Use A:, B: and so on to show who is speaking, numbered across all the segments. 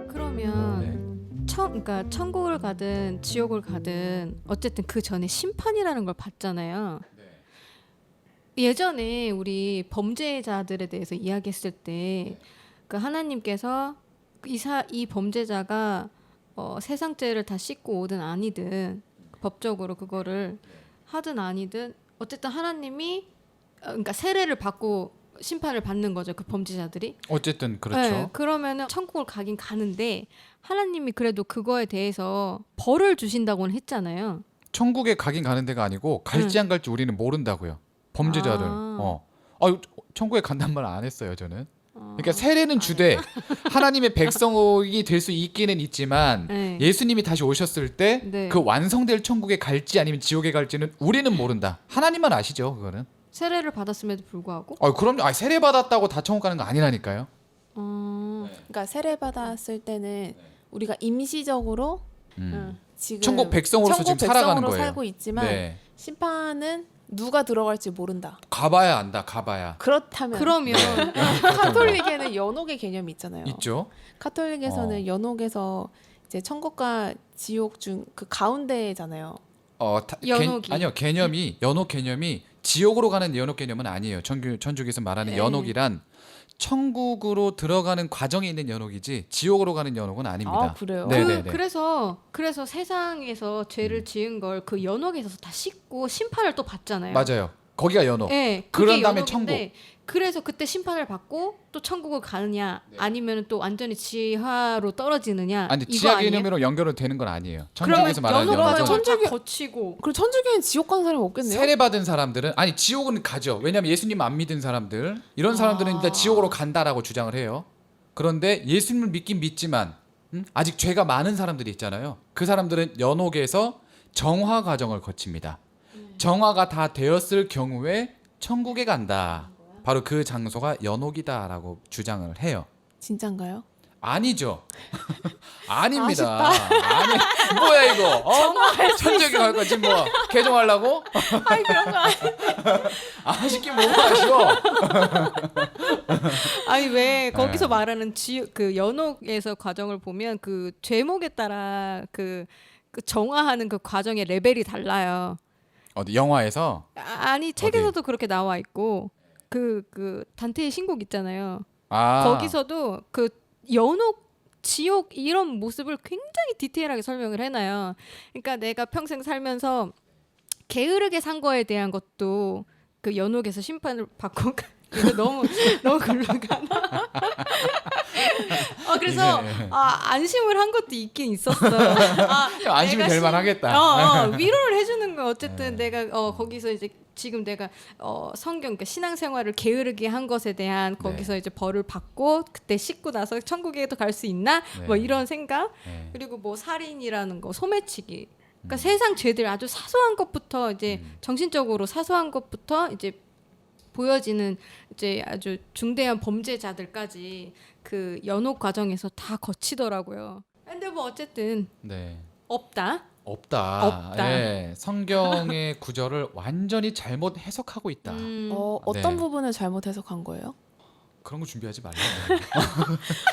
A: 그러면
B: 네.
A: 그러니까 천국을 가든 지옥을 가든 어쨌든 그 전에 심판이라는 걸 받잖아요. 예전에 우리 범죄자들에 대해서 이야기했을 때 그 하나님께서 이 범죄자가 세상 죄를 다 씻고 오든 아니든 법적으로 그거를 하든 아니든 어쨌든 하나님이 그러니까 세례를 받고 심판을 받는 거죠. 그 범죄자들이.
B: 어쨌든 그렇죠.
A: 네, 그러면은 천국을 가긴 가는데 하나님이 그래도 그거에 대해서 벌을 주신다고는 했잖아요.
B: 천국에 가긴 가는 데가 아니고 갈지 안 갈지 우리는 모른다고요. 범죄자를. 천국에 간단 말 안 했어요, 저는. 그러니까 세례는 주되 하나님의 백성이 될 수 있기는 있지만
A: 네.
B: 예수님이 다시 오셨을 때
A: 네.
B: 그 완성될 천국에 갈지 아니면 지옥에 갈지는 우리는 모른다. 하나님만 아시죠, 그거는.
A: 세례를 받았음에도 불구하고.
B: 그럼요. 세례 받았다고 다 천국 가는 거 아니라니까요.
C: 그러니까 세례 받았을 때는 우리가 임시적으로 지금
B: 천국 백성으로서 지금 살아가는 거예요.
C: 살고 있지만
B: 네.
C: 심판은 누가 들어갈지 모른다.
B: 가봐야 안다. 가봐야.
C: 그렇다면
A: 그러면
C: 카톨릭에는 연옥의 개념이 있잖아요.
B: 있죠.
C: 카톨릭에서는 연옥에서 이제 천국과 지옥 중 그 가운데잖아요.
A: 연옥이.
B: 아니요. 개념이 연옥 개념이 지옥으로 가는 연옥 개념은 아니에요. 천주교에서 말하는 연옥이란 천국으로 들어가는 과정에 있는 연옥이지 지옥으로 가는 연옥은 아닙니다.
C: 아, 그래요?
B: 네네네.
A: 그래서 세상에서 죄를 지은 걸 그 연옥에서 다 씻고 심판을 또 받잖아요.
B: 맞아요. 거기가 연옥.
A: 네,
B: 그런
A: 그게
B: 다음에
A: 연옥인데 그래서 그때 심판을 받고 또 천국을 가느냐 아니면 또 완전히 지하로 떨어지느냐
B: 아니
A: 이거
B: 지하
A: 아니에요?
B: 개념으로 연결은 되는 건 아니에요.
A: 그러면
B: 천주교에서 말하는
A: 연옥
B: 연옥은
A: 과정을 다
C: 천주교-
A: 거치고
C: 그럼 천주교는 지옥 가는 사람이 없겠네요.
B: 세례 받은 사람들은 아니 지옥은 가죠. 왜냐하면 예수님 안 믿은 사람들 이런 사람들은 일단 지옥으로 간다라고 주장을 해요. 그런데 예수님을 믿긴 믿지만 아직 죄가 많은 사람들이 있잖아요. 그 사람들은 연옥에서 정화 과정을 거칩니다. 정화가 다 되었을 경우에 천국에 간다. 바로 그 장소가 연옥이다라고 주장을 해요.
C: 진짠가요?
B: 아니죠. 아닙니다. 아니 뭐야 이거? 천주교 갈 거지 뭐 개종하려고?
C: 아니 그런 거 아니.
B: 아쉽긴 뭐가 아쉬워.
A: 아니 왜 거기서
B: 네.
A: 말하는 그 연옥에서 과정을 보면 그 죄목에 따라 그 정화하는 그 과정의 레벨이 달라요.
B: 어디 영화에서
A: 아니 책에서도 그렇게 나와 있고 그 단테의 신곡 있잖아요.
B: 아
A: 거기서도 그 연옥 지옥 이런 모습을 굉장히 디테일하게 설명을 해놔요. 그러니까 내가 평생 살면서 게으르게 산 거에 대한 것도 그 연옥에서 심판을 받고 이거 너무 글러가나? 그래서
B: 이게-
A: 안심을 한 것도 있긴 있었어.
B: 안심이
A: 내가
B: 될 만하겠다.
A: 위로를 해주는 거 어쨌든 내가 거기서 이제 지금 내가 성경 그러니까 신앙생활을 게으르게 한 것에 대한 거기서 이제 벌을 받고 그때 씻고 나서 천국에도 갈 수 있나 뭐
B: 네.
A: 이런 생각
B: 네.
A: 그리고 뭐 살인이라는 거 소매치기 그러니까 세상 죄들 아주 사소한 것부터 이제 정신적으로 사소한 것부터 이제 보여지는 이제 아주 중대한 범죄자들까지 그 연옥 과정에서 다 거치더라고요. 근데 뭐 어쨌든
B: 네.
A: 없다.
B: 없다. 예, 성경의 구절을 완전히 잘못 해석하고 있다.
C: 어떤
B: 네.
C: 부분을 잘못 해석한 거예요?
B: 그런 거 준비하지 말라고.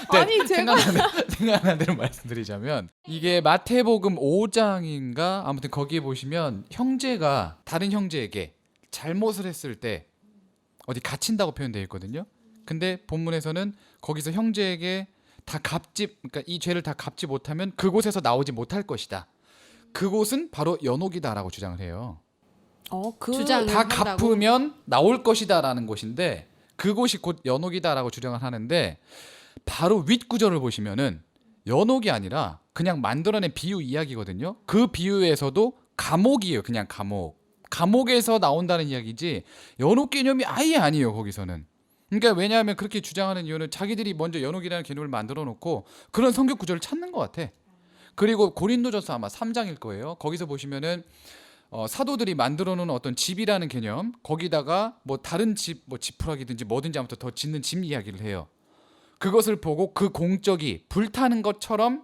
C: 아니, 제가-
B: 생각나는 대로 말씀드리자면 이게 마태복음 5장인가 아무튼 거기에 보시면 형제가 다른 형제에게 잘못을 했을 때 어디 갇힌다고 표현되어 있거든요. 근데 본문에서는 거기서 형제에게 그러니까 이 죄를 다 갚지 못하면 그곳에서 나오지 못할 것이다. 그곳은 바로 연옥이다라고 주장을 해요.
A: 주장
B: 다
A: 한다고?
B: 갚으면 나올 것이다라는 곳인데 그곳이 곧 연옥이다라고 주장을 하는데 바로 윗 구절을 보시면은 연옥이 아니라 그냥 만들어낸 비유 이야기거든요. 그 비유에서도 감옥이에요. 그냥 감옥. 감옥에서 나온다는 이야기지 연옥 개념이 아예 아니에요. 거기서는. 그러니까 왜냐하면 그렇게 주장하는 이유는 자기들이 먼저 연옥이라는 개념을 만들어 놓고 그런 성경 구절을 찾는 것 같아. 그리고 고린도전서 아마 3장일 거예요. 거기서 보시면은 사도들이 만들어 놓은 어떤 집이라는 개념 거기다가 뭐 다른 집 뭐 지푸라기든지 뭐든지 아무튼 더 짓는 집 이야기를 해요. 그것을 보고 그 공적이 불타는 것처럼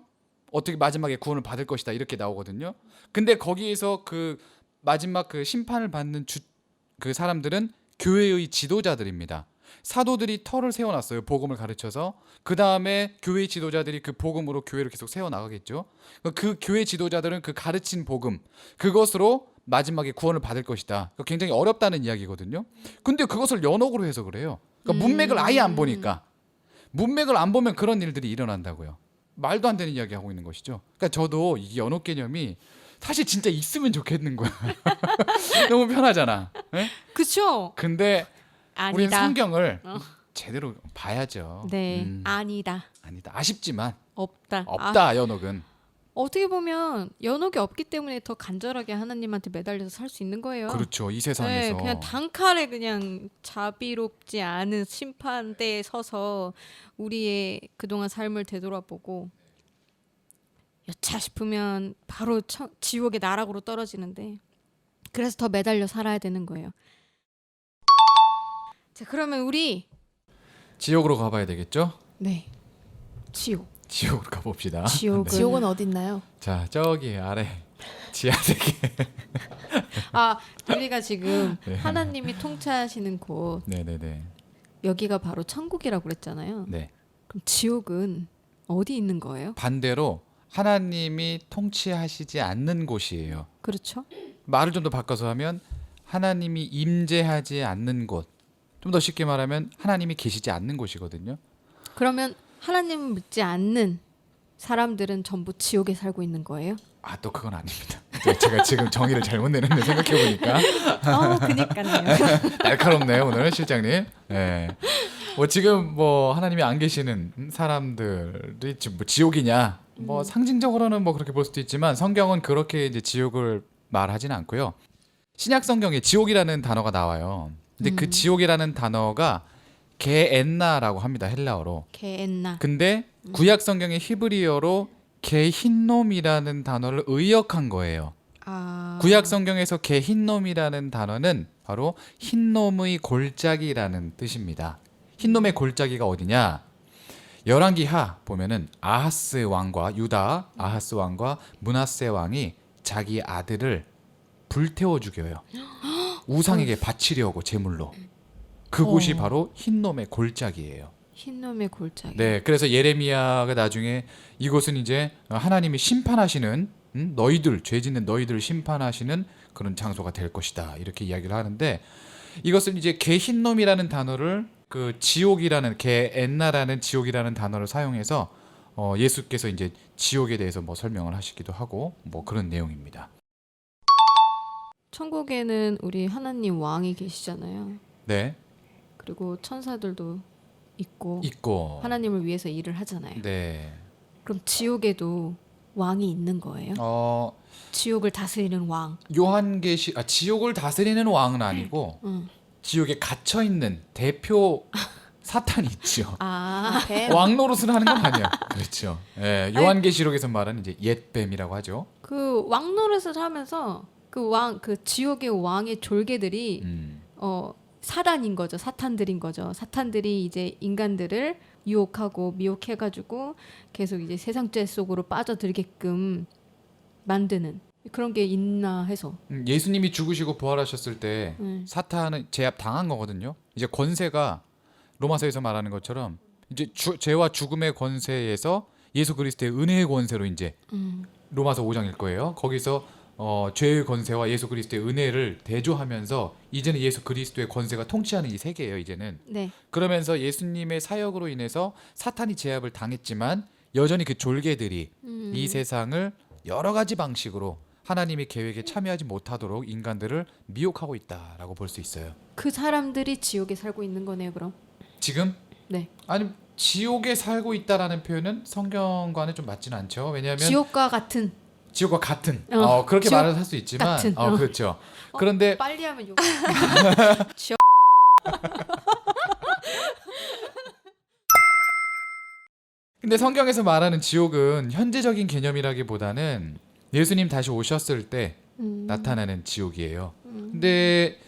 B: 어떻게 마지막에 구원을 받을 것이다 이렇게 나오거든요. 근데 거기에서 그 마지막 그 심판을 받는 그 사람들은 교회의 지도자들입니다. 사도들이 터를 세워놨어요. 복음을 가르쳐서. 그 다음에 교회 지도자들이 그 복음으로 교회를 계속 세워나가겠죠. 그 교회 지도자들은 그 가르친 복음, 그것으로 마지막에 구원을 받을 것이다. 굉장히 어렵다는 이야기거든요. 근데 그것을 연옥으로 해석을 해요. 그러니까 문맥을 아예 안 보니까. 문맥을 안 보면 그런 일들이 일어난다고요. 말도 안 되는 이야기 하고 있는 것이죠. 그러니까 저도 이 연옥 개념이 사실 진짜 있으면 좋겠는 거야. 너무 편하잖아. 네?
A: 그쵸?
B: 근데 우리는
A: 아니다.
B: 성경을 제대로 봐야죠.
A: 네, 아니다.
B: 아니다. 아쉽지만
A: 없다.
B: 없다. 연옥은.
A: 어떻게 보면 연옥이 없기 때문에 더 간절하게 하나님한테 매달려서 살 수 있는 거예요.
B: 그렇죠. 이
A: 네,
B: 세상에서.
A: 그냥 단칼에 그냥 자비롭지 않은 심판대에 서서 우리의 그동안 삶을 되돌아보고 여차 싶으면 바로 지옥의 나락으로 떨어지는데 그래서 더 매달려 살아야 되는 거예요. 자, 그러면 우리
B: 지옥으로 가봐야 되겠죠?
A: 네, 지옥.
B: 지옥으로 가봅시다.
A: 지옥은
C: 지옥은 어디 있나요?
B: 자, 저기 아래 지하 세계.
A: 우리가 지금
B: 네.
A: 하나님이 통치하시는 곳
B: 네네네.
A: 여기가 바로 천국이라고 그랬잖아요.
B: 네.
A: 그럼 지옥은 어디 있는 거예요?
B: 반대로 하나님이 통치하시지 않는 곳이에요.
A: 그렇죠?
B: 말을 좀 더 바꿔서 하면 하나님이 임재하지 않는 곳. 좀 더 쉽게 말하면 하나님이 계시지 않는 곳이거든요.
A: 그러면 하나님을 믿지 않는 사람들은 전부 지옥에 살고 있는 거예요?
B: 아, 또 그건 아닙니다. 제가 지금 정의를 잘못 내렸네 생각해 보니까.
A: 그니까요.
B: 날카롭네요 오늘 실장님. 네. 뭐 지금 뭐 하나님이 안 계시는 사람들이 지금 뭐 지옥이냐? 뭐 상징적으로는 뭐 그렇게 볼 수도 있지만 성경은 그렇게 이제 지옥을 말하지는 않고요. 신약 성경에 지옥이라는 단어가 나와요. 근데 그 지옥이라는 단어가 게엔나라고 합니다. 헬라어로.
A: 게엔나.
B: 근데 구약 성경의 히브리어로 개흰놈이라는 단어를 의역한 거예요. 구약 성경에서 개흰놈이라는 단어는 바로 흰놈의 골짜기라는 뜻입니다. 흰놈의 골짜기가 어디냐? 열왕기하 보면은 아하스 왕과 유다 아하스 왕과 므낫세 왕이 자기 아들을 불태워 죽여요. 우상에게 바치려고 제물로. 그곳이 바로 흰놈의 골짜기예요.
A: 흰놈의 골짜기.
B: 네, 그래서 예레미야가 나중에 이곳은 이제 하나님이 심판하시는 너희들 죄 짓는 너희들을 심판하시는 그런 장소가 될 것이다 이렇게 이야기를 하는데 이것은 이제 개흰놈이라는 단어를 그 지옥이라는 게엔나라는 지옥이라는 단어를 사용해서 예수께서 이제 지옥에 대해서 뭐 설명을 하시기도 하고 뭐 그런 내용입니다.
A: 천국에는 우리 하나님 왕이 계시잖아요.
B: 네,
A: 그리고 천사들도 있고
B: 있고
A: 하나님을 위해서 일을 하잖아요.
B: 네,
A: 그럼 지옥에도 왕이 있는 거예요? 지옥을 다스리는 왕.
B: 요한계시 지옥을 다스리는 왕은 아니고 지옥에 갇혀 있는 대표 사탄이 있죠.
C: 뱀.
B: 왕 노릇을 하는 건 아니야. 그렇죠. 예, 요한계시록에서 말하는 이제 옛뱀이라고 하죠.
A: 그 왕 노릇을 하면서 그 지옥의 왕의 졸개들이 사단인 거죠. 사탄들인 거죠. 사탄들이 이제 인간들을 유혹하고 미혹해가지고 계속 이제 세상 죄 속으로 빠져들게끔 만드는 그런 게 있나 해서.
B: 예수님이 죽으시고 부활하셨을 때 사탄은 제압 당한 거거든요. 이제 권세가 로마서에서 말하는 것처럼 이제 죄와 죽음의 권세에서 예수 그리스도의 은혜의 권세로 이제 로마서 5장일 거예요. 거기서 죄의 권세와 예수 그리스도의 은혜를 대조하면서 이제는 예수 그리스도의 권세가 통치하는 이 세계예요. 이제는.
A: 네.
B: 그러면서 예수님의 사역으로 인해서 사탄이 제압을 당했지만 여전히 그 졸개들이 이 세상을 여러 가지 방식으로 하나님의 계획에 참여하지 못하도록 인간들을 미혹하고 있다라고 볼 수 있어요.
A: 그 사람들이 지옥에 살고 있는 거네요, 그럼.
B: 지금?
A: 네.
B: 아니 지옥에 살고 있다라는 표현은 성경과는 좀 맞지는 않죠. 왜냐하면
A: 지옥과 같은.
B: 지옥과 같은.
A: 어,
B: 그렇게
A: 지옥
B: 말을 할 수 있지만,
A: 같은.
B: 그렇죠. 그런데
A: 빨리 하면 욕. 지옥.
B: 근데 성경에서 말하는 지옥은 현재적인 개념이라기보다는 예수님 다시 오셨을 때 나타나는 지옥이에요. 근데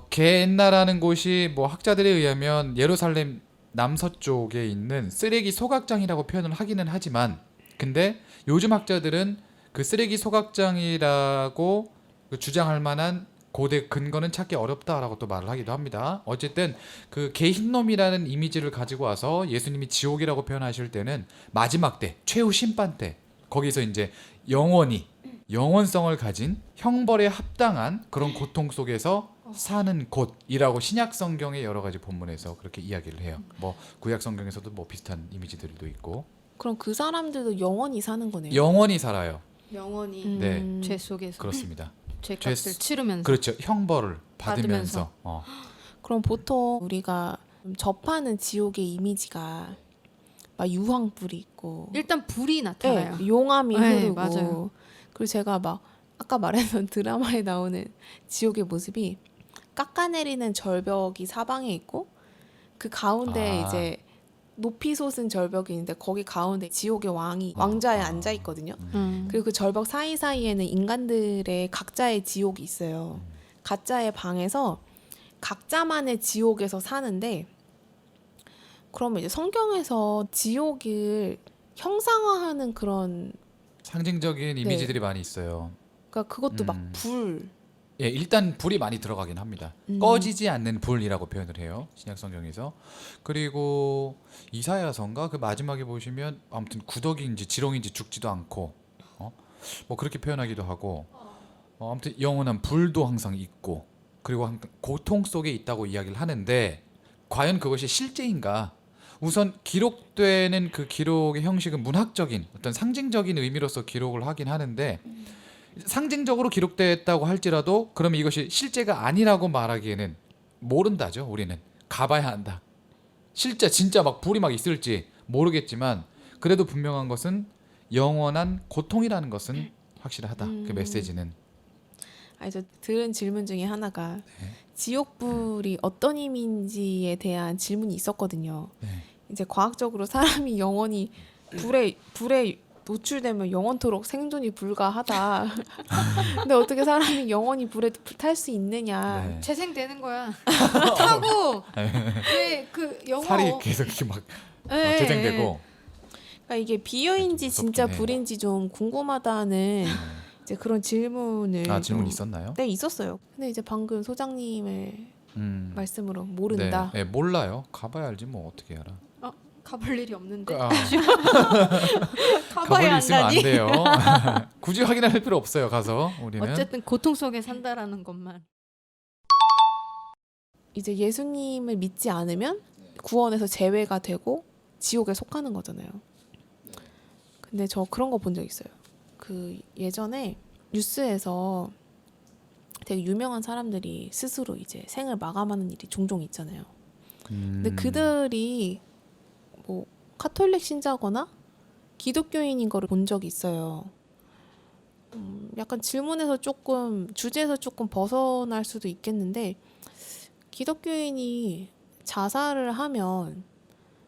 B: 게엔나라는 곳이 뭐 학자들에 의하면 예루살렘 남서쪽에 있는 쓰레기 소각장이라고 표현을 하기는 하지만 근데 요즘 학자들은 그 쓰레기 소각장이라고 주장할 만한 고대 근거는 찾기 어렵다라고 또 말을 하기도 합니다. 어쨌든 그 개흰놈이라는 이미지를 가지고 와서 예수님이 지옥이라고 표현하실 때는 마지막 때, 최후 심판 때 거기서 이제 영원히 영원성을 가진 형벌에 합당한 그런 고통 속에서 사는 곳이라고 신약 성경의 여러 가지 본문에서 그렇게 이야기를 해요. 뭐 구약 성경에서도 뭐 비슷한 이미지들도 있고.
C: 그럼 그 사람들도 영원히 사는 거네요.
B: 영원히 살아요.
A: 영원히
B: 네.
A: 죄 속에서
B: 그렇습니다.
A: 죄값을 치르면서
B: 그렇죠. 형벌을 받으면서.
C: 그럼 보통 우리가 접하는 지옥의 이미지가 막 유황불이 있고
A: 일단 불이 나타나요.
C: 네, 용암이
A: 네,
C: 흐르고
A: 맞아요.
C: 그리고 제가 막 아까 말했던 드라마에 나오는 지옥의 모습이 깎아내리는 절벽이 사방에 있고 그 가운데
B: 아.
C: 이제 높이 솟은 절벽이 있는데 거기 가운데 지옥의 왕이 왕좌에 앉아 있거든요. 그리고 그 절벽 사이사이에는 인간들의 각자의 지옥이 있어요. 각자의 방에서 각자만의 지옥에서 사는데 그러면 이제 성경에서 지옥을 형상화하는 그런
B: 상징적인 이미지들이 많이 있어요.
C: 그러니까 그것도 막 불.
B: 예, 일단 불이 많이 들어가긴 합니다. 꺼지지 않는 불이라고 표현을 해요. 신약 성경에서. 그리고 이사야서인가 그 마지막에 보시면 아무튼 구더기인지 지렁인지 죽지도 않고 뭐 그렇게 표현하기도 하고 아무튼 영원한 불도 항상 있고 그리고 항상 고통 속에 있다고 이야기를 하는데 과연 그것이 실제인가? 우선 기록되는 그 기록의 형식은 문학적인 어떤 상징적인 의미로서 기록을 하긴 하는데 상징적으로 기록됐다고 할지라도 그러면 이것이 실제가 아니라고 말하기에는 모른다죠. 우리는 가봐야 한다. 실제 진짜 막 불이 막 있을지 모르겠지만 그래도 분명한 것은 영원한 고통이라는 것은 확실하다. 그 메시지는.
C: 저 들은 질문 중에 하나가 지옥불이 어떤 의미인지에 대한 질문이 있었거든요.
B: 네.
C: 이제 과학적으로 사람이 영원히 불에 노출되면 영원토록 생존이 불가하다. 근데 어떻게 사람이 영원히 불에 탈 수 있느냐?
B: 네.
A: 재생되는 거야. 타고 왜 그 영어
B: 살이 계속 이렇게 막
A: 네.
B: 재생되고.
C: 그러니까 이게 비유인지 진짜
B: 무섭긴 해.
C: 불인지 좀 궁금하다는 이제 그런 질문을
B: 질문
C: 좀-
B: 있었나요?
C: 네, 있었어요. 근데 이제 방금 소장님의 말씀으로 모른다.
B: 네, 몰라요. 가봐야 알지 뭐 어떻게 알아.
A: 가볼 일이 없는데
B: 아,
A: 가봐야
B: 가볼 있으면 안
A: 한다니.
B: 돼요. 굳이 확인할 필요 없어요. 가서 우리는.
A: 어쨌든 고통 속에 산다라는 것만.
C: 이제 예수님을 믿지 않으면 구원에서 제외가 되고 지옥에 속하는 거잖아요. 근데 저 그런 거 본 적 있어요. 그 예전에 뉴스에서 되게 유명한 사람들이 스스로 이제 생을 마감하는 일이 종종 있잖아요. 근데 그들이 뭐 카톨릭 신자거나 기독교인인 거를 본 적이 있어요. 약간 질문에서 조금 주제에서 조금 벗어날 수도 있겠는데 기독교인이 자살을 하면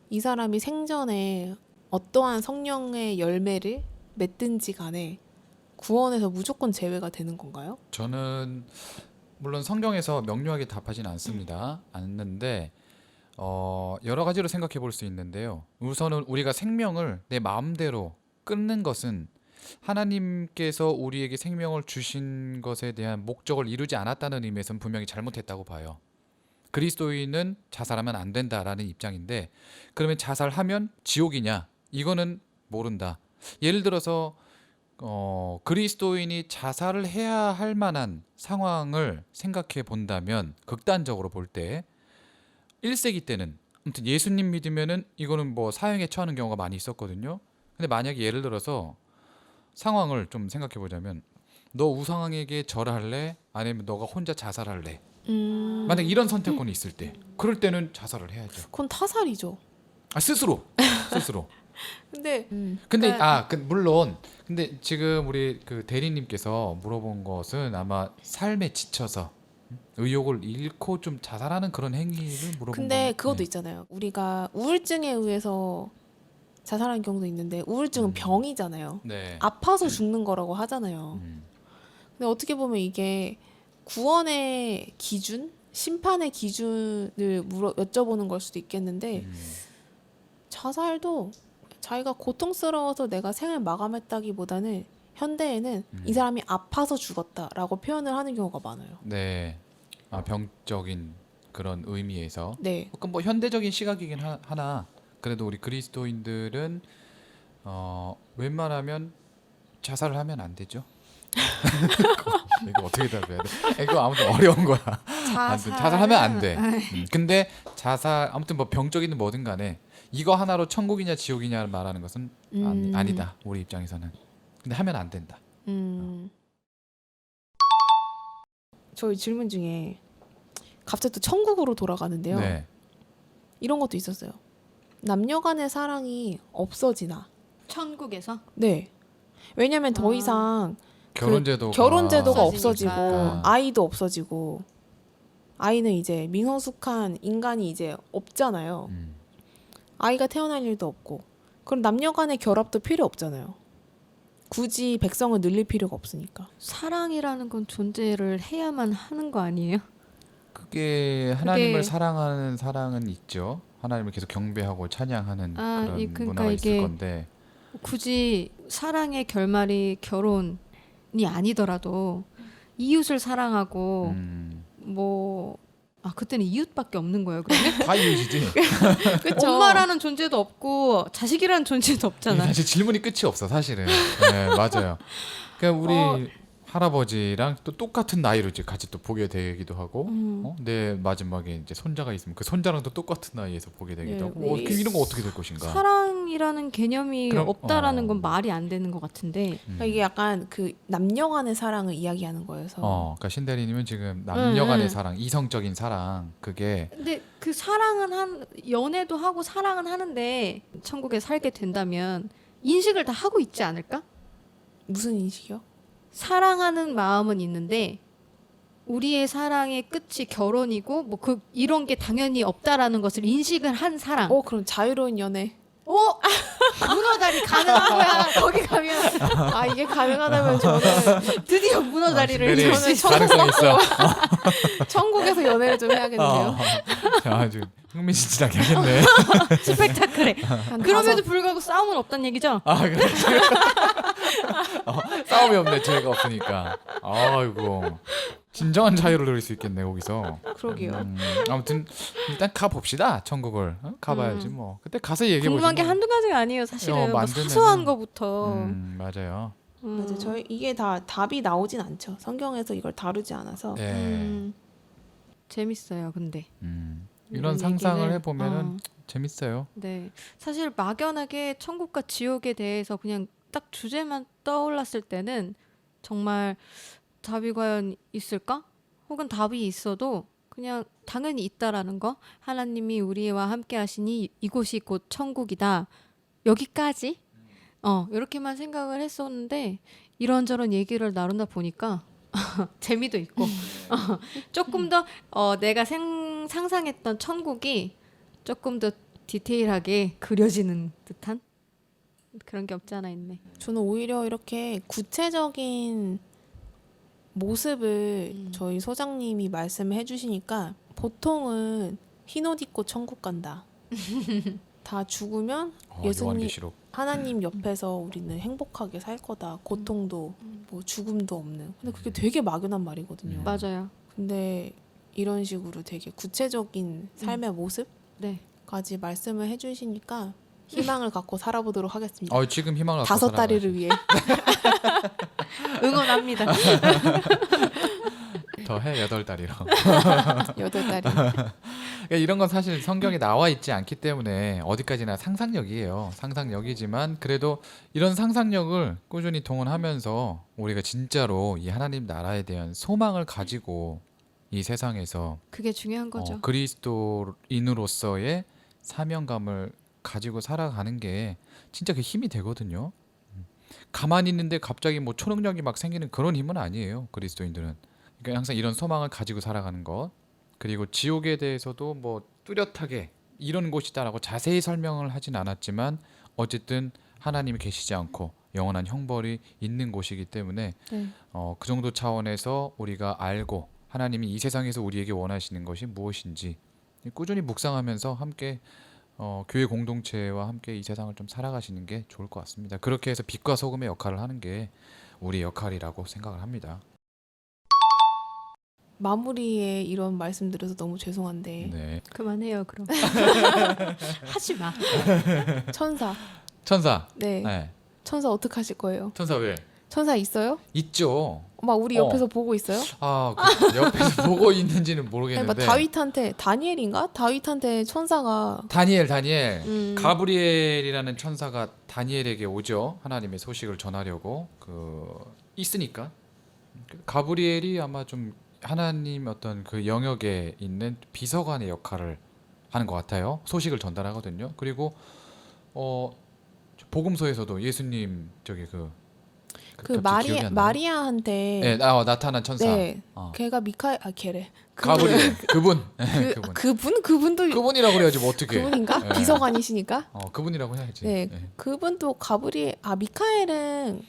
C: 이 사람이 생전에 어떠한 성령의 열매를 맺든지 간에 구원에서 무조건 제외가 되는 건가요?
B: 저는 물론 성경에서 명료하게 답하진 않는데 여러 가지로 생각해 볼 수 있는데요. 우선은 우리가 생명을 내 마음대로 끊는 것은 하나님께서 우리에게 생명을 주신 것에 대한 목적을 이루지 않았다는 의미에서는 분명히 잘못했다고 봐요. 그리스도인은 자살하면 안 된다라는 입장인데 그러면 자살하면 지옥이냐? 이거는 모른다. 예를 들어서 그리스도인이 자살을 해야 할 만한 상황을 생각해 본다면 극단적으로 볼 때 1세기 때는 아무튼 예수님 믿으면은 이거는 뭐 사형에 처하는 경우가 많이 있었거든요. 근데 만약에 예를 들어서 상황을 좀 생각해 보자면 너 우상에게 절할래? 아니면 너가 혼자 자살할래? 만약 이런 선택권이 있을 때 그럴 때는 자살을 해야죠.
C: 그건 타살이죠.
B: 스스로.
C: 근데
B: 근데 물론 근데 지금 우리 그 대리님께서 물어본 것은 아마 삶에 지쳐서 의욕을 잃고 좀 자살하는 그런 행위를 물어본
C: 근데
B: 건-
C: 그것도
B: 네.
C: 있잖아요. 우리가 우울증에 의해서 자살하는 경우도 있는데 우울증은 병이잖아요.
B: 네.
C: 아파서 죽는 거라고 하잖아요.
B: 음.
C: 근데 어떻게 보면 이게 구원의 기준, 심판의 기준을 여쭤보는 걸 수도 있겠는데 자살도 자기가 고통스러워서 내가 생을 마감했다기보다는 현대에는 이 사람이 아파서 죽었다라고 표현을 하는 경우가 많아요.
B: 네. 아, 병적인 그런 의미에서.
C: 네.
B: 그뭐 현대적인 시각이긴 하나 그래도 우리 그리스도인들은 웬만하면 자살을 하면 안 되죠. 이거 어떻게 답해야 돼? 이거 아무튼 어려운 거야. 안 돼. 자살하면 안 돼. 근데 자살 아무튼 뭐 병적이든 뭐든 간에 이거 하나로 천국이냐 지옥이냐 말하는 것은 아니다. 우리 입장에서는. 근데 하면 안 된다.
C: 저희 질문 중에 갑자기 또 천국으로 돌아가는데요.
B: 네.
C: 이런 것도 있었어요. 남녀 간의 사랑이 없어지나?
A: 천국에서
C: 네. 왜냐면 더
A: 아.
C: 이상
B: 결혼제도가
C: 결혼제도가
A: 없어지니까.
C: 없어지고 아이도 없어지고 아이는 이제 미성숙한 인간이 이제 없잖아요. 아이가 태어날 일도 없고 그럼 남녀 간의 결합도 필요 없잖아요. 굳이 백성을 늘릴 필요가 없으니까.
A: 사랑이라는 건 존재를 해야만 하는 거 아니에요?
B: 그게 하나님을 사랑하는 사랑은 있죠. 하나님을 계속 경배하고 찬양하는 그런
A: 그러니까
B: 문화가 있을
A: 이게
B: 건데
A: 굳이 사랑의 결말이 결혼이 아니더라도 이웃을 사랑하고 그때는 이웃밖에 없는 거예요. 그러면
B: 다 이웃이지.
C: 그쵸?
A: 엄마라는 존재도 없고 자식이라는 존재도 없잖아.
B: 사실 질문이 끝이 없어 사실은. 네, 맞아요. 그러니까 우리 할아버지랑 또 똑같은 나이로 이제 같이 또 보게 되기도 하고, 내 마지막에 이제 손자가 있으면 그 손자랑 또 똑같은 나이에서 보게 되기도
C: 네,
B: 하고, 그럼 이런 거 어떻게 될 것인가?
A: 사랑이라는 개념이
B: 그럼-
A: 없다라는 건 말이 안 되는 것 같은데.
C: 그러니까 이게 약간 그 남녀 간의 사랑을 이야기하는 거여서
B: 그러니까 신대리님은 지금 남녀간의
A: 응.
B: 사랑, 이성적인 사랑, 그게
A: 근데 그 사랑은 연애도 하고 사랑은 하는데 천국에 살게 된다면 인식을 다 하고 있지 않을까?
C: 무슨 인식이요?
A: 사랑하는 마음은 있는데 우리의 사랑의 끝이 결혼이고 뭐 이런 게 당연히 없다라는 것을 인식을 한 사랑.
C: 그럼 자유로운 연애.
A: 문어다리 가능한 거야. 거기 가면
C: 이게 가능하다면 저는
A: 드디어 문어다리를
B: 신대리
A: 줄 수 있어.
B: 가능성 있어.
C: 천국에서 연애를 좀 해야겠네요.
B: 아주 흥미진진하게 하겠네.
A: 스펙타클해.
C: 한
A: 그럼에도 불구하고 싸움은 없다는 얘기죠?
B: 그렇지. 싸움이 없네, 죄가 없으니까. 아이고. 진정한 자유를 누릴 수 있겠네, 거기서.
C: 그러게요.
B: 아무튼 일단 가 봅시다. 천국을. 가봐야지 뭐. 그때 가서 얘기해 보시면.
A: 궁금한 게 한두 가지가 아니에요. 사실은 뭐
B: 만들면은-
A: 사소한 거부터.
B: 맞아요.
C: 맞아. 저희 이게 다 답이 나오진 않죠. 성경에서 이걸 다루지 않아서.
B: 예.
A: 재밌어요. 근데
B: 이런
A: 이런
B: 상상을
A: 얘기는,
B: 해보면은 재밌어요.
A: 네, 사실 막연하게 천국과 지옥에 대해서 그냥 딱 주제만 떠올랐을 때는 정말 답이 과연 있을까? 혹은 답이 있어도 그냥 당연히 있다라는 거. 하나님이 우리와 함께 하시니 이곳이 곧 천국이다. 여기까지? 이렇게만 생각을 했었는데 이런저런 얘기를 나누다 보니까 재미도 있고 조금 더 내가 상상했던 천국이 조금 더 디테일하게 그려지는 듯한 그런 게 없지 않아 있네.
C: 저는 오히려 이렇게 구체적인 모습을 저희 소장님이 말씀해 주시니까 보통은 흰 옷 입고 천국 간다. 다 죽으면 예수님
B: 요한계시록.
C: 하나님 옆에서 우리는 행복하게 살 거다. 고통도 뭐 죽음도 없는. 근데 그게 되게 막연한 말이거든요.
A: 맞아요.
C: 근데 이런 식으로 되게 구체적인 삶의
A: 네.
C: 모습까지 말씀을 해주시니까 희망을 갖고 살아보도록 하겠습니다.
B: 지금 희망을 갖고
C: 5다리를 위해.
A: 응원합니다.
B: 더해 8다리로.
C: 8다리.
B: 그러니까 이런 건 사실 성경에 나와 있지 않기 때문에 어디까지나 상상력이에요. 상상력이지만 그래도 이런 상상력을 꾸준히 동원하면서 우리가 진짜로 이 하나님 나라에 대한 소망을 가지고 이 세상에서
A: 그게 중요한 거죠.
B: 그리스도인으로서의 사명감을 가지고 살아가는 게 진짜 그 힘이 되거든요. 가만히 있는데 갑자기 뭐 초능력이 막 생기는 그런 힘은 아니에요. 그리스도인들은. 그러니까 항상 이런 소망을 가지고 살아가는 것. 그리고 지옥에 대해서도 뭐 뚜렷하게 이런 곳이다라고 자세히 설명을 하진 않았지만 어쨌든 하나님이 계시지 않고 영원한 형벌이 있는 곳이기 때문에
A: 네.
B: 그 정도 차원에서 우리가 알고 하나님이 이 세상에서 우리에게 원하시는 것이 무엇인지 꾸준히 묵상하면서 함께 교회 공동체와 함께 이 세상을 좀 살아가시는 게 좋을 것 같습니다. 그렇게 해서 빛과 소금의 역할을 하는 게 우리 역할이라고 생각을 합니다.
C: 마무리에 이런 말씀 드려서 너무 죄송한데
B: 네.
A: 그만해요 그럼. 하지 마.
C: 천사.
B: 천사.
C: 네.
B: 네.
C: 천사 어떻게 하실 거예요?
B: 천사 왜?
C: 천사 있어요?
B: 있죠.
C: 막 우리 옆에서 보고 있어요?
B: 아, 그 옆에서 보고 있는지는
C: 아니,
B: 모르겠는데.
C: 막 다윗한테 다니엘인가? 다윗한테 천사가
B: 다니엘. 가브리엘이라는 천사가 다니엘에게 오죠. 하나님의 소식을 전하려고 있으니까. 가브리엘이 아마 좀 하나님 어떤 그 영역에 있는 비서관의 역할을 하는 것 같아요. 소식을 전달하거든요. 그리고 복음서에서도 예수님 저기 갑자기 기억이 안 나네.
C: 마리아한테
B: 네, 나타난 천사.
C: 네.
B: 어.
C: 걔가 걔래.
B: 가브리엘 그분.
C: 그분도
B: 그분이라고 그래야지 뭐 어떻게?
C: 그분인가?
B: 네.
C: 비서관이시니까.
B: 그분이라고 해야지.
C: 네. 그분도 미카엘은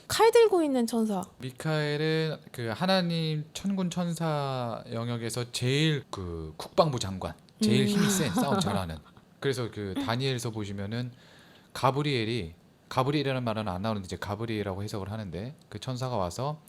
C: 칼 들고 있는 천사.
B: 미카엘은 그 하나님 천군 천사 영역에서 제일 그 국방부 장관, 제일 힘이 센 싸움 잘하는. 그래서 그 다니엘서 보시면은 가브리엘이라는 말은 안 나오는데 이제 가브리엘이라고 해석을 하는데 그 천사가 와서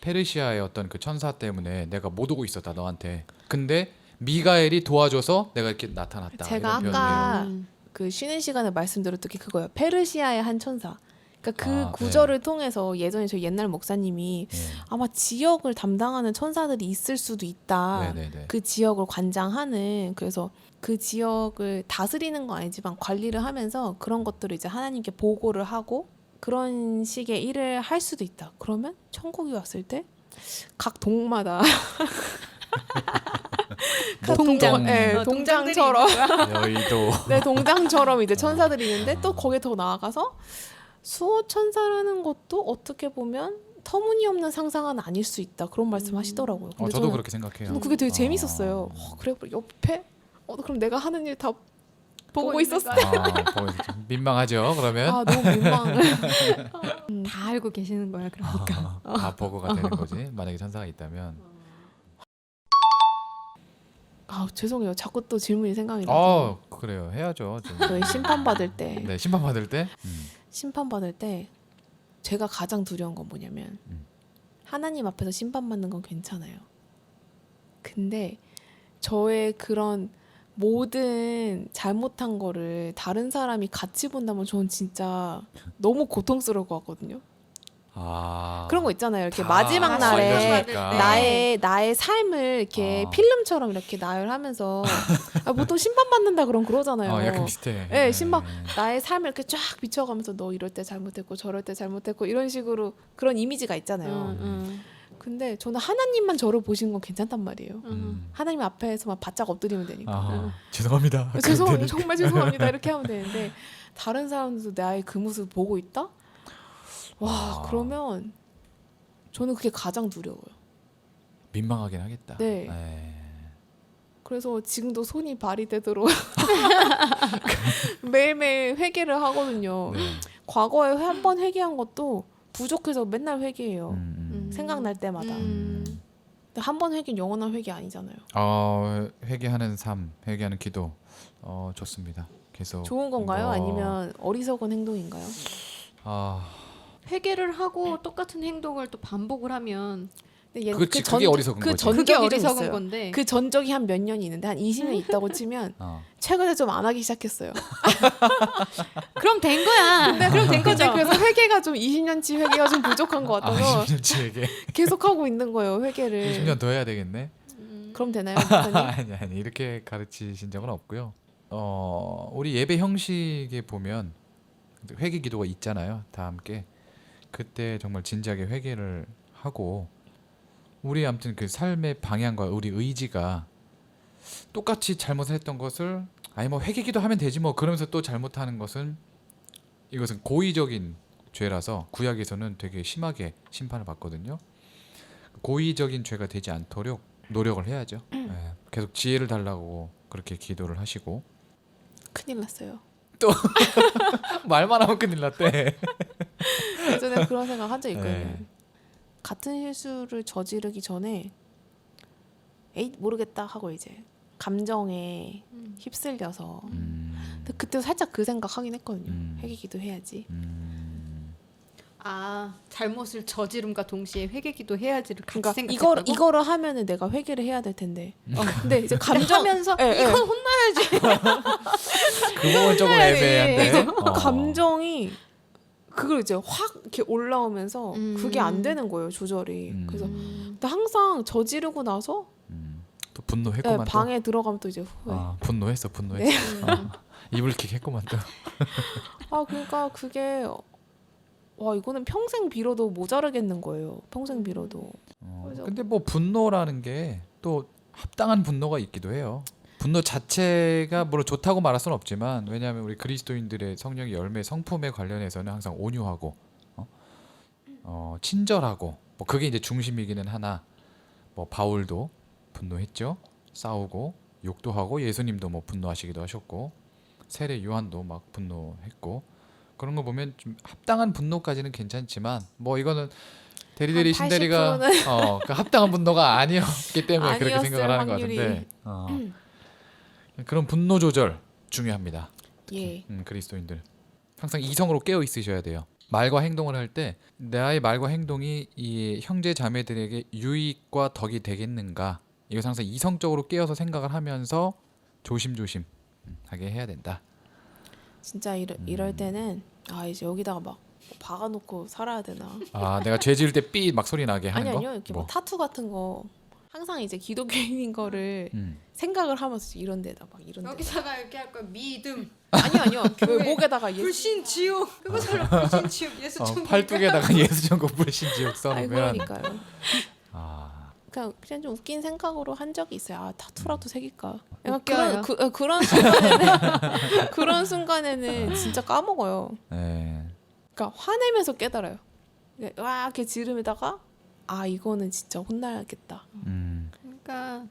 B: 페르시아의 어떤 그 천사 때문에 내가 못 오고 있었다 너한테. 근데 미가엘이 도와줘서 내가 이렇게 나타났다.
C: 제가
B: 이런
C: 아까
B: 표현이에요.
C: 그 쉬는 시간에 말씀드렸던 게 그거예요. 페르시아의 한 천사. 그러니까 그
B: 아,
C: 구절을 통해서 예전에 저희 옛날 목사님이
B: 네.
C: 아마 지역을 담당하는 천사들이 있을 수도 있다.
B: 네네네.
C: 그 지역을 관장하는, 그래서 그 지역을 다스리는 건 아니지만 관리를 하면서 그런 것들을 이제 하나님께 보고를 하고 그런 식의 일을 할 수도 있다. 그러면 천국이 왔을 때 각 동마다
A: 동장.
C: 네, 동장처럼
B: 여의도.
C: 네, 동장처럼 이제 천사들이 있는데 또 거기에 더 나아가서 수호 천사라는 것도 어떻게 보면 터무니없는 상상은 아닐 수 있다. 그런 말씀하시더라고요. 근데
B: 저도
C: 저는
B: 그렇게 생각해요.
C: 그게 되게 재밌었어요. 그래 옆에 그럼 내가 하는 일 다 보고 있었어.
B: 보고 있었죠. 민망하죠. 그러면
C: 아 너무 민망해.
A: 다 알고 계시는 거야 그러니까.
B: 다 보고가 되는 거지. 만약에 천사가 있다면.
C: 아 죄송해요. 자꾸 또 질문이 생각이 나서.
B: 그래요. 해야죠.
C: 저희 심판 받을 때
B: 네, 심판 받을 때.
C: 심판 받을 때 제가 가장 두려운 건 뭐냐면 하나님 앞에서 심판 받는 건 괜찮아요. 근데 저의 그런 모든 잘못한 거를 다른 사람이 같이 본다면 저는 진짜 너무 고통스러울 것 같거든요. 그런 거 있잖아요. 이렇게
B: 다
C: 마지막 날에
A: 걸려주니까.
C: 나의 삶을 이렇게 필름처럼 이렇게 나열하면서 보통 심판 받는다 그러잖아요.
B: 약간 비슷해.
C: 네, 나의 삶을 이렇게 쫙 비춰가면서 너 이럴 때 잘못했고 저럴 때 잘못했고 이런 식으로 그런 이미지가 있잖아요. 근데 저는 하나님만 저를 보시는 건 괜찮단 말이에요. 하나님 앞에서만 바짝 엎드리면 되니까.
B: 죄송합니다.
C: 죄송합니다. 정말 죄송합니다. 이렇게 하면 되는데 다른 사람들도 나의 그 모습을 보고 있다? 와, 그러면 저는 그게 가장 두려워요.
B: 민망하긴 하겠다.
C: 네. 그래서 지금도 손이 발이 되도록 매일매일 회개를 하거든요.
B: 네.
C: 과거에 한 번 회개한 것도 부족해서 맨날 회개해요. 생각날 때마다. 근데 한 번 회개는 영원한 회개 아니잖아요.
B: 회개하는 삶, 회개하는 기도 좋습니다. 계속
C: 좋은 건가요? 아니면 어리석은 행동인가요?
A: 회개를 하고 똑같은 행동을 또 반복을 하면
C: 근데
B: 그게 어리석은 거지.
A: 그게
C: 전적이 좀
A: 어리석은
C: 있어요.
A: 건데
C: 그 전적이 한 몇 년이 있는데 한 20년 있다고 치면 최근에 좀 안 하기 시작했어요.
A: 그럼 된 거야. 그럼 된 거죠.
C: 그래서 회개가 좀 20년치 회개가 좀 부족한 것 같아서
B: 20년치 회개.
C: 계속 하고 있는 거예요, 회개를.
B: 20년 더 해야 되겠네.
C: 그럼 되나요, 목사님?
B: 아니 이렇게 가르치신 적은 없고요. 우리 예배 형식에 보면 회개 기도가 있잖아요. 다 함께 그때 정말 진지하게 회개를 하고 우리 아무튼 그 삶의 방향과 우리 의지가 똑같이 잘못을 했던 것을 뭐 회개기도 하면 되지 뭐 그러면서 또 잘못하는 것은 이것은 고의적인 죄라서 구약에서는 되게 심하게 심판을 받거든요. 고의적인 죄가 되지 않도록 노력을 해야죠. 계속 지혜를 달라고 그렇게 기도를 하시고.
C: 큰일 났어요.
B: 또 말만 하면 큰일 났대.
C: 예전에 그런 생각 한 적 있거든요.
B: 네.
C: 같은 실수를 저지르기 전에 에이 모르겠다 하고 이제 감정에 휩쓸려서 근데 그때 살짝 그 생각 하긴 했거든요. 회개기도 해야지.
A: 잘못을 저지름과 동시에 회개기도 해야지를 같이
C: 그러니까
A: 생각했다고?
C: 이거를 하면은 내가 회개를 해야 될 텐데. 근데 이제 감정
A: 하면서
C: 예, 예.
A: 이건 혼나야지.
B: 그 부분 조금 애매한데.
C: 감정이 그걸 이제 확 이렇게 올라오면서 그게 안 되는 거예요, 조절이. 그래서 근데 항상 저지르고 나서
B: 또 분노했구만. 또.
C: 방에 들어가면 또 이제 후회.
B: 분노했어. 이불킥 했구만 또.
C: 그러니까 그게 와 이거는 평생 빌어도 모자르겠는 거예요. 평생 빌어도. 그래서-
B: 근데 뭐 분노라는 게 또 합당한 분노가 있기도 해요. 분노 자체가 물론 좋다고 말할 수는 없지만 왜냐하면 우리 그리스도인들의 성령의 열매 성품에 관련해서는 항상 온유하고 친절하고 뭐 그게 이제 중심이기는 하나 뭐 바울도 분노했죠. 싸우고 욕도 하고 예수님도 뭐 분노하시기도 하셨고 세례 요한도 막 분노했고 그런 거 보면 좀 합당한 분노까지는 괜찮지만 뭐 이거는 대리대리
C: 한
B: 신대리가
C: 80%는
B: 그 합당한 분노가 아니었기 때문에 그렇게
C: 아니었을
B: 생각을 하는
C: 확률이.
B: 것 같은데 그런 분노 조절 중요합니다.
C: 예.
B: 그리스도인들 항상 이성으로 깨어 있으셔야 돼요. 말과 행동을 할 때 나의 말과 행동이 이 형제 자매들에게 유익과 덕이 되겠는가 이것을 항상 이성적으로 깨어서 생각을 하면서 조심조심 하게 해야 된다.
C: 진짜 이럴 때는 이제 여기다가 막 박아놓고 살아야 되나?
B: 내가 죄 지을 때 삐 막 소리 나게 하는 거?
C: 아니요 이렇게 뭐 타투 같은 거 항상 이제 기독교인인 거를
B: 음.
C: 생각을 하면서 이런 데다 막 이런 데
A: 여기다가 이렇게 할 거야. 믿음,
C: 아니요 교회
A: 교회.
C: 목에다가 예수
A: 불신, 지옥. 그거처럼 불신, 지옥, 예수 천국.
B: 팔뚝에다가 예수 전국 불신 지옥
C: 아니
B: 써놓으면
C: 그러니까요. 그냥 좀 웃긴 생각으로 한 적이 있어요. 타투라도 새길까? 약간
A: 웃겨요.
C: 그런 순간에는 그런 순간에는 진짜 까먹어요.
B: 네.
C: 그러니까 화내면서 깨달아요. 와 이렇게 지르다가 이거는 진짜 혼나야겠다.
A: 그러니까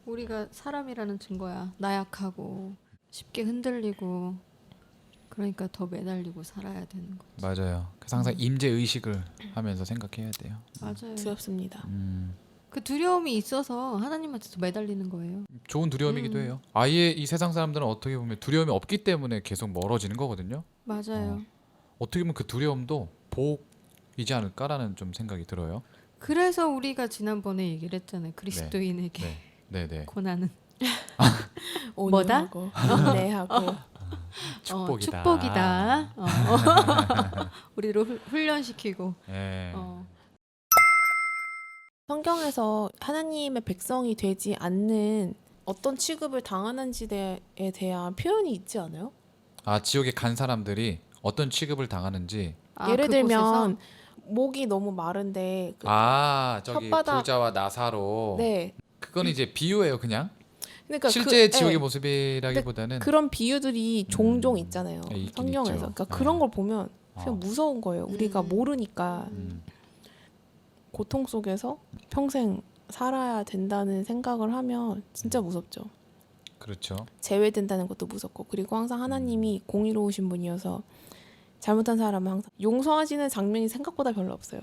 A: 우리가 사람이라는 증거야. 나약하고 쉽게 흔들리고 그러니까 더 매달리고 살아야 되는 거.
B: 맞아요. 그래서 항상 임재 의식을 하면서 생각해야 돼요.
A: 맞아요.
C: 두렵습니다.
A: 그 두려움이 있어서 하나님한테 더 매달리는 거예요.
B: 좋은 두려움이기도 해요. 아예 이 세상 사람들은 어떻게 보면 두려움이 없기 때문에 계속 멀어지는 거거든요.
A: 맞아요.
B: 어떻게 보면 그 두려움도 복이지 않을까라는 좀 생각이 들어요.
A: 그래서 우리가 지난번에 얘기를 했잖아요. 그리스도인에게
B: 네.
A: 고난은
C: 온유하고 인내하고
B: 축복이다.
A: 축복이다. 우리를 훈련시키고.
B: 네.
C: 성경에서 하나님의 백성이 되지 않는 어떤 취급을 당하는지에 대한 표현이 있지 않아요?
B: 지옥에 간 사람들이 어떤 취급을 당하는지.
C: 예를
A: 그곳에서?
C: 들면 목이 너무 마른데
B: 저기
C: 혓바닥.
B: 불자와 나사로.
C: 네.
B: 그건 이제 비유예요, 그냥.
C: 그러니까
B: 실제 지옥의
C: 네.
B: 모습이라기보다는
C: 그런 비유들이 종종 있잖아요.
B: 있긴
C: 성경에서.
B: 있죠.
C: 그러니까
B: 네.
C: 그런 걸 보면 그냥 무서운 거예요. 우리가 모르니까 고통 속에서 평생 살아야 된다는 생각을 하면 진짜 무섭죠.
B: 그렇죠.
C: 제외된다는 것도 무섭고 그리고 항상 하나님이 공의로우신 분이어서 잘못한 사람은 항상 용서하시는 장면이 생각보다 별로 없어요.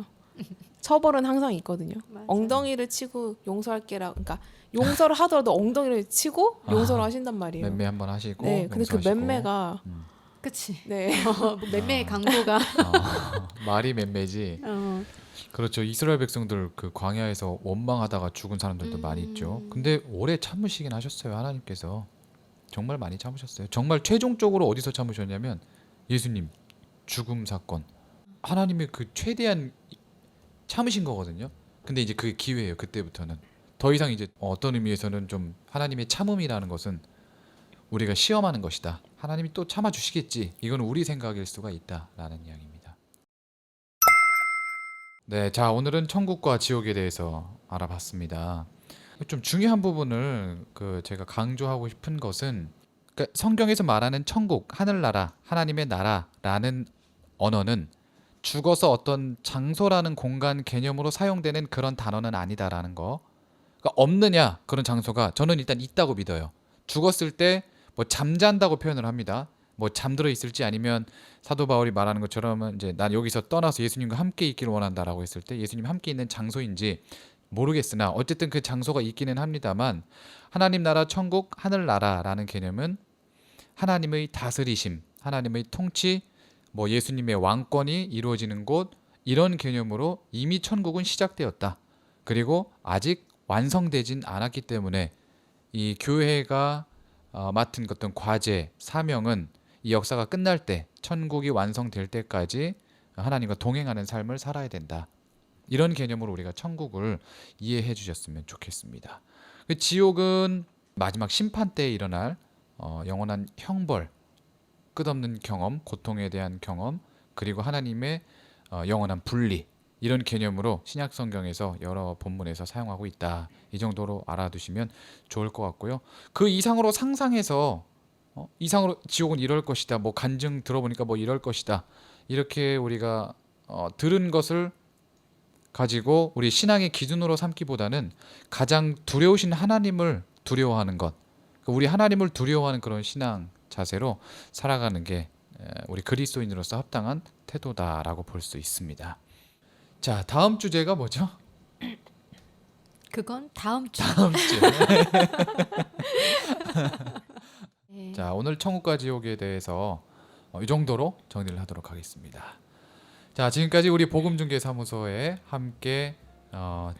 C: 처벌은 항상 있거든요.
A: 맞아.
C: 엉덩이를 치고 용서할게라. 그러니까 용서를 하더라도 엉덩이를 치고 용서를 하신단 말이에요.
B: 맴매 한번 하시고.
C: 네, 근데 그
B: 용서하시고.
C: 맴매가
A: 그치.
C: 네.
A: 맴매의 강도가.
B: 말이 맴매지. 그렇죠. 이스라엘 백성들 그 광야에서 원망하다가 죽은 사람들도 많이 있죠. 근데 오래 참으시긴 하셨어요. 하나님께서 정말 많이 참으셨어요. 정말 최종적으로 어디서 참으셨냐면 예수님 죽음 사건. 하나님의 그 최대한 참으신 거거든요. 근데 이제 그게 기회예요. 그때부터는 더 이상 이제 어떤 의미에서는 좀 하나님의 참음이라는 것은 우리가 시험하는 것이다. 하나님이 또 참아 주시겠지. 이건 우리 생각일 수가 있다라는 이야기입니다. 네, 자 오늘은 천국과 지옥에 대해서 알아봤습니다. 좀 중요한 부분을 제가 강조하고 싶은 것은 그러니까 성경에서 말하는 천국, 하늘나라, 하나님의 나라라는 언어는 죽어서 어떤 장소라는 공간 개념으로 사용되는 그런 단어는 아니다라는 거. 그러니까 없느냐 그런 장소가 저는 일단 있다고 믿어요. 죽었을 때 뭐 잠잔다고 표현을 합니다. 뭐 잠들어 있을지 아니면 사도 바울이 말하는 것처럼 이제 난 여기서 떠나서 예수님과 함께 있기를 원한다라고 했을 때 예수님 함께 있는 장소인지 모르겠으나 어쨌든 그 장소가 있기는 합니다만 하나님 나라 천국 하늘나라라는 개념은 하나님의 다스리심, 하나님의 통치, 뭐 예수님의 왕권이 이루어지는 곳 이런 개념으로 이미 천국은 시작되었다. 그리고 아직 완성되진 않았기 때문에 이 교회가 맡은 어떤 과제, 사명은 이 역사가 끝날 때, 천국이 완성될 때까지 하나님과 동행하는 삶을 살아야 된다. 이런 개념으로 우리가 천국을 이해해 주셨으면 좋겠습니다. 그 지옥은 마지막 심판 때에 일어날 영원한 형벌, 끝없는 경험, 고통에 대한 경험, 그리고 하나님의 영원한 분리, 이런 개념으로 신약 성경에서 여러 본문에서 사용하고 있다. 이 정도로 알아두시면 좋을 것 같고요. 그 이상으로 상상해서 이상으로 지옥은 이럴 것이다. 뭐 간증 들어보니까 뭐 이럴 것이다. 이렇게 우리가 들은 것을 가지고 우리 신앙의 기준으로 삼기보다는 가장 두려우신 하나님을 두려워하는 것, 우리 하나님을 두려워하는 그런 신앙 자세로 살아가는 게 우리 그리스도인으로서 합당한 태도다라고 볼 수 있습니다. 자, 다음 주제가 뭐죠?
A: 그건 다음 주.
B: 다음 주.
A: 네.
B: 자, 오늘 천국과 지옥에 대해서 이 정도로 정리를 하도록 하겠습니다. 자, 지금까지 우리 복음중개사무소에 함께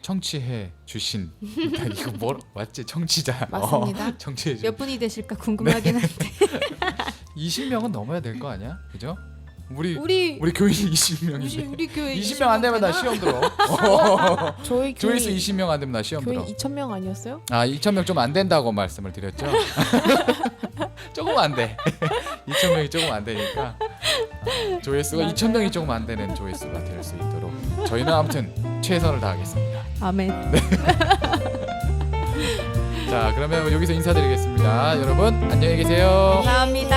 B: 청취해 주신 이거 뭐 맞지? 청취자.
C: 맞습니다.
B: 청취해 주.
A: 몇 분이 되실까 궁금하긴 한데
B: 20명은 넘어야 될 거 아니야? 그죠? 우리
A: 우리
B: 교인 20명인데.
A: 우리 교회
B: 20명 안 되면 나
A: 되나?
B: 시험 들어.
C: 저희 교회
B: 조회수 20명 안 되면 나 시험
C: 교회
B: 들어.
C: 2,000명 아니었어요?
B: 아, 2,000명 좀 안 된다고 말씀을 드렸죠. 조금 안 돼. 2,000명이 조금 안 되니까 조회수가
A: 맞아요.
B: 2,000명이 조금 안 되는 조회수가 될 수 있도록 저희는 아무튼 최선을 다하겠습니다.
A: 아멘.
B: 자, 그러면 여기서 인사드리겠습니다. 여러분 안녕히 계세요.
A: 감사합니다.